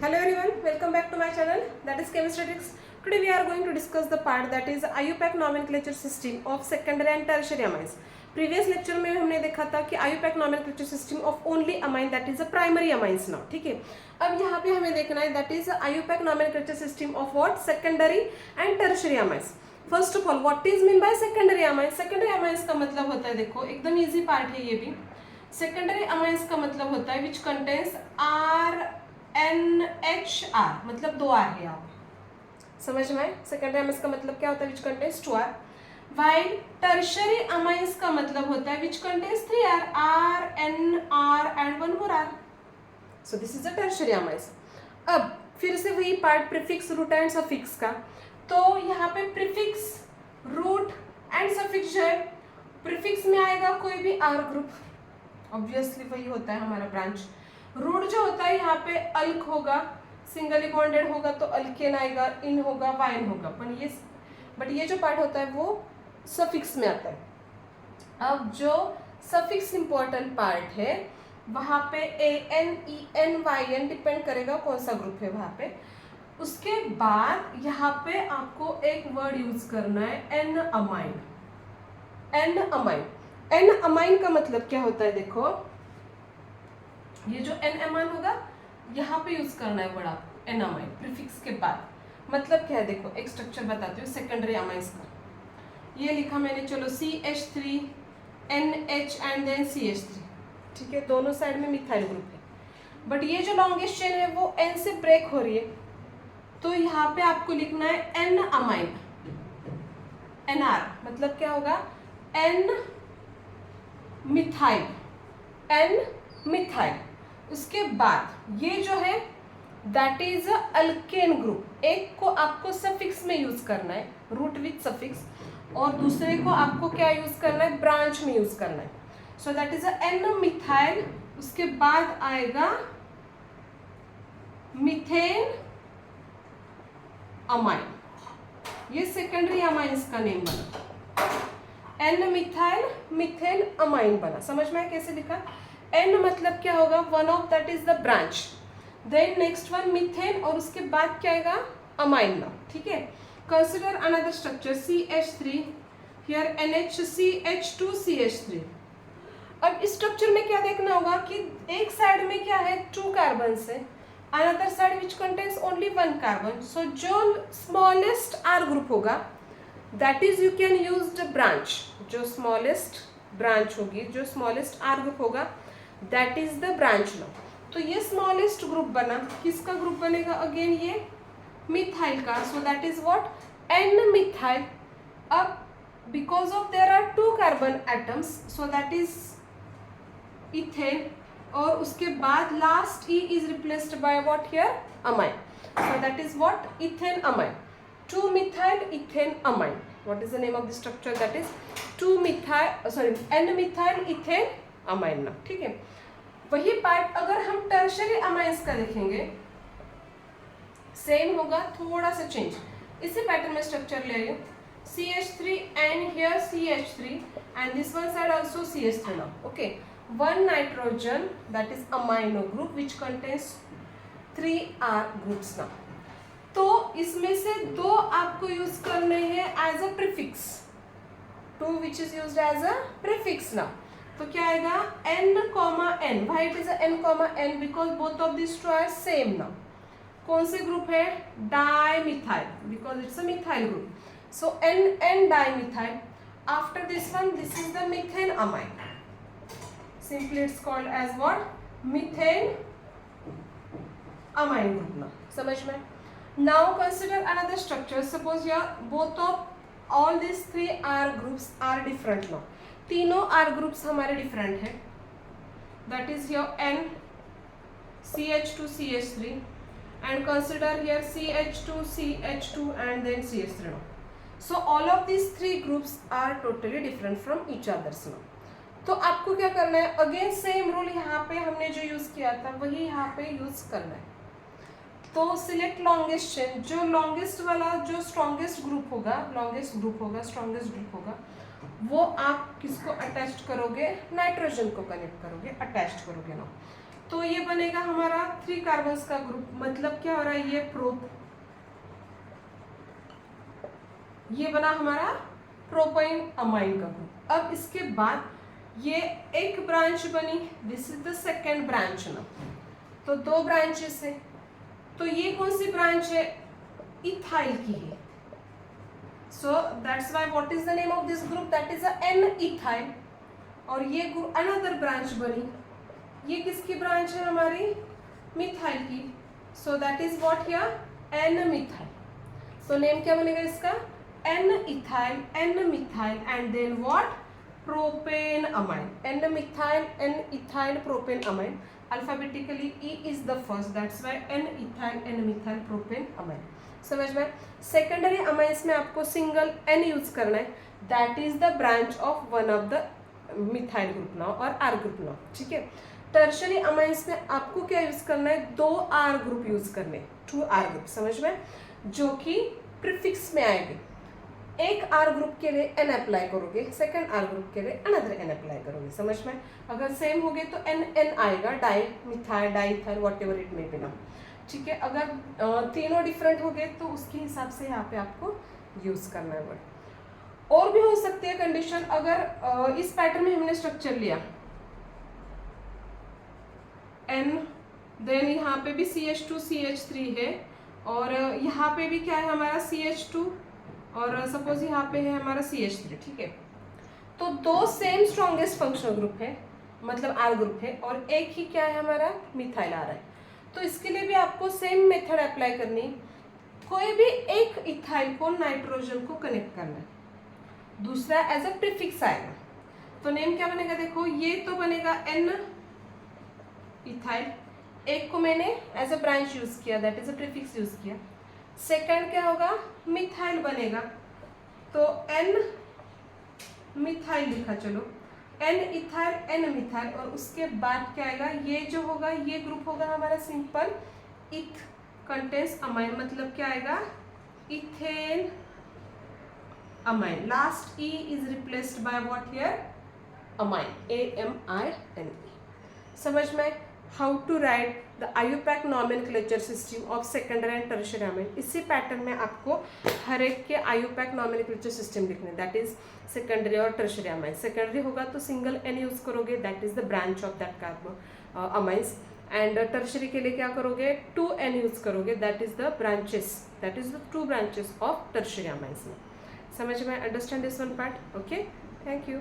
Hello everyone, welcome back to my channel, that is Chemistry Tricks. Today we are going to discuss the part that is IUPAC nomenclature system of secondary and tertiary amines. Previous lecture में हमने देखा था कि IUPAC nomenclature system of only amine that is a primary amines now. ठीक है, अब यहाँ पे हमें देखना है that is IUPAC nomenclature system of what secondary and tertiary amines. First of all, what is mean by secondary amines? Secondary amines का मतलब होता है, देखो एकदम easy part है ये भी. Secondary amines का मतलब होता है which contains RNHR, मतलब दो R है यहाँ पे, समझ में आए? सेकेंडरी अमाइंस का मतलब क्या होता है? Which contains 2R. While tertiary amines का मतलब होता है which contains 3R, R, N, R and one more R. So this is a tertiary amines. अब फिर से वही part prefix, root and suffix का. तो यहाँ पे प्रीफिक्स, रूट एंड सफिक्स जो है, प्रीफिक्स में आएगा कोई भी R ग्रुप, ऑब्वियसली वही होता है हमारा ब्रांच. रूट जो होता है यहाँ पे अल्क होगा, सिंगली बॉन्डेड होगा तो अल्केन आएगा, इन होगा, वाइन होगा. बट ये जो पार्ट होता है वो सफिक्स में आता है. अब जो सफिक्स इंपॉर्टेंट पार्ट है वहाँ पे AN, EN, YN डिपेंड करेगा कौन सा ग्रुप है वहाँ पे. उसके बाद यहाँ पे आपको एक वर्ड यूज करना है N amine. N amine, N amine का मतलब क्या होता है? देखो ये जो एन अमाइन होगा यहाँ पे यूज करना है वर्ड आपको एन अमाइन प्रीफिक्स के बाद. मतलब क्या है? देखो एक स्ट्रक्चर बताती हूँ सेकेंडरी अमाइंस का. ये लिखा मैंने, चलो CH3 NH and then CH3. ठीक है, दोनों साइड में मिथाइल ग्रुप है. बट ये जो लॉन्गेस्ट चेन है वो N से ब्रेक हो रही है, तो यहाँ पे आपको लिखना है एन अमाइन. NR मतलब क्या होगा? N methyl, N methyl. उसके बाद ये जो है दैट इज अल्केन ग्रुप. एक को आपको सफिक्स में यूज करना है, रूट विथ सफिक्स, और दूसरे को आपको क्या यूज करना है? ब्रांच में यूज करना है. सो दैट इज एन मिथाइल. उसके बाद आएगा मीथेन अमाइन. ये सेकेंडरी अमाइंस का नेम बना, एन मिथाइल मीथेन अमाइन बना. समझ में आया कैसे लिखा? एन मतलब क्या होगा? One of that is the branch, then next one methane, और उसके बाद क्या आएगा? अमाइन ना. ठीक है, consider another structure CH3, here NHCH2 CH3. अब इस स्ट्रक्चर में क्या देखना होगा कि एक साइड में क्या है? 2 कार्बन है, another side which contains only 1 carbon. So जो स्मॉलेस्ट R ग्रुप होगा that is you can use the branch. जो स्मॉलेस्ट ब्रांच होगी, जो स्मॉलेस्ट R ग्रुप होगा दैट इज द ब्रांच लो. तो ये स्मॉलेस्ट ग्रुप बना, किसका ग्रुप बनेगा? अगेन ये मिथाइल का. So that is what? N methyl. अब because of there are 2 carbon atoms, so that is ethane, और उसके बाद last E is replaced by what here? Amine. So that is what? Ethane amine. 2 methyl ethane amine. What is the name of the structure? That is 2 methyl, sorry, N methyl ethane amine ना. ठीक है, वही part अगर हम tertiary amines का देखेंगे same होगा, थोड़ा सा चेंज. इसी पैटर्न में स्ट्रक्चर ले रही हूँ. CH3 and here CH3 and this one side also CH3 now. Okay, one nitrogen that is amino group which contains 3 R groups now. तो इसमें से 2 आपको यूज करने हैं as a prefix. 2 which is used as a prefix ना. तो क्या आएगा? N, N. Why it is a N, N? Because both of these two are same now. कौन से ग्रुप है? Dimethyl, because it's a methyl group. So N dimethyl. After this one, this is the methane amine. Simply it's called as what? Methane amine group ना. समझ में? Now consider another structure. Suppose your both of all these 3 R groups are different now. तीनों R groups हमारे different है. That is your N, CH2 CH3, and consider here CH2 CH2 and then CH3 now. So all of these 3 groups are totally different from each others now. तो आपको क्या करना है? Again same rule यहाँ पे हमने जो यूज किया था वही यहाँ पे यूज करना है. तो सिलेक्ट लॉन्गेस्ट चेन. जो लॉन्गेस्ट वाला, जो स्ट्रॉन्गेस्ट ग्रुप होगा, स्ट्रॉन्गेस्ट ग्रुप होगा, वो आप किसको अटैच करोगे? नाइट्रोजन को कनेक्ट करोगे, अटैच करोगे ना. तो ये बनेगा हमारा 3 कार्बन्स का ग्रुप। मतलब क्या हो रहा है, ये बना हमारा प्रोपाइन अमाइन का ग्रुप। अब इसके बाद ये एक ब्रांच बनी, this is the second branch ना, तो 2 ब्रांचेस है। तो ये कौन सी ब्रांच है, इथाइल की है। So that's why what is the name of this group, that is an ethyl. और ये अनदर ब्रांच बनी, ये किसकी ब्रांच है, हमारी मिथाइल की। So that is what here, N methyl. तो नेम क्या बनेगा इसका, N ethyl, N methyl and then what, propane amine. N methyl, N ethyl, propane amine. Alphabetically E is the first, that's why N ethyl, N methyl, propane amine। समझ में। Secondary amines में आपको single N use करना है, that is the branch of one of the methyl group now और R group now, ठीक है। Tertiary amines में आपको क्या यूज करना है, 2 R ग्रुप यूज करने, 2 R ग्रुप, समझ में, जो कि प्रीफिक्स में आएंगे। एक R ग्रुप के लिए N अप्लाई करोगे, सेकंड R ग्रुप के लिए अनदर N अप्लाई करोगे, समझ में। अगर सेम हो गए तो N आएगा, di methyl, di ethyl, whatever it may be now, ठीक है। अगर तीनों डिफरेंट हो गए तो उसके हिसाब से यहाँ पे आपको यूज करना है वर्ड। और भी हो सकती है कंडीशन, अगर इस पैटर्न में हमने स्ट्रक्चर लिया N, देन यहाँ पे भी CH2 CH3 है, और यहाँ पे भी क्या है हमारा CH2, और सपोज यहाँ पे है हमारा CH3, ठीक है। तो 2 सेम स्ट्रॉन्गेस्ट फंक्शनल ग्रुप है, मतलब R ग्रुप है, और एक ही क्या है हमारा मिथाइल आ रहा है। तो इसके लिए भी आपको सेम मेथड अप्लाई करनी, कोई भी एक इथाइल को नाइट्रोजन को कनेक्ट करना है, दूसरा एज अ प्रीफिक्स आएगा। तो नेम क्या बनेगा, देखो ये तो बनेगा N इथाइल, एक को मैंने एज अ ब्रांच यूज किया, that is a prefix use किया। सेकंड क्या होगा, मिथाइल बनेगा, तो N मिथाइल लिखा, चलो N इथाइल, N मिथाइल, और उसके बाद क्या आएगा, ये जो होगा ये ग्रुप होगा हमारा सिंपल इथ कंटेन्स अमाइन, मतलब क्या आएगा, ethane amine. Last E is replaced by what here, amine, AMINE। समझ में। How to write the IUPAC nomenclature system of secondary and tertiary amine. इसी पैटर्न में आपको हर एक के आयोपैक नॉमेनक्लेचर सिस्टम लिखने, दैट इज सेकेंडरी और टर्शियरी अमाइन। सेकेंडरी होगा तो सिंगल N यूज करोगे, that is the branch of that carbo amines, and tertiary के लिए क्या करोगे, 2 N यूज करोगे, that is the branches, that is the 2 branches of tertiary amines. समझ में, understand this one part, okay, thank you.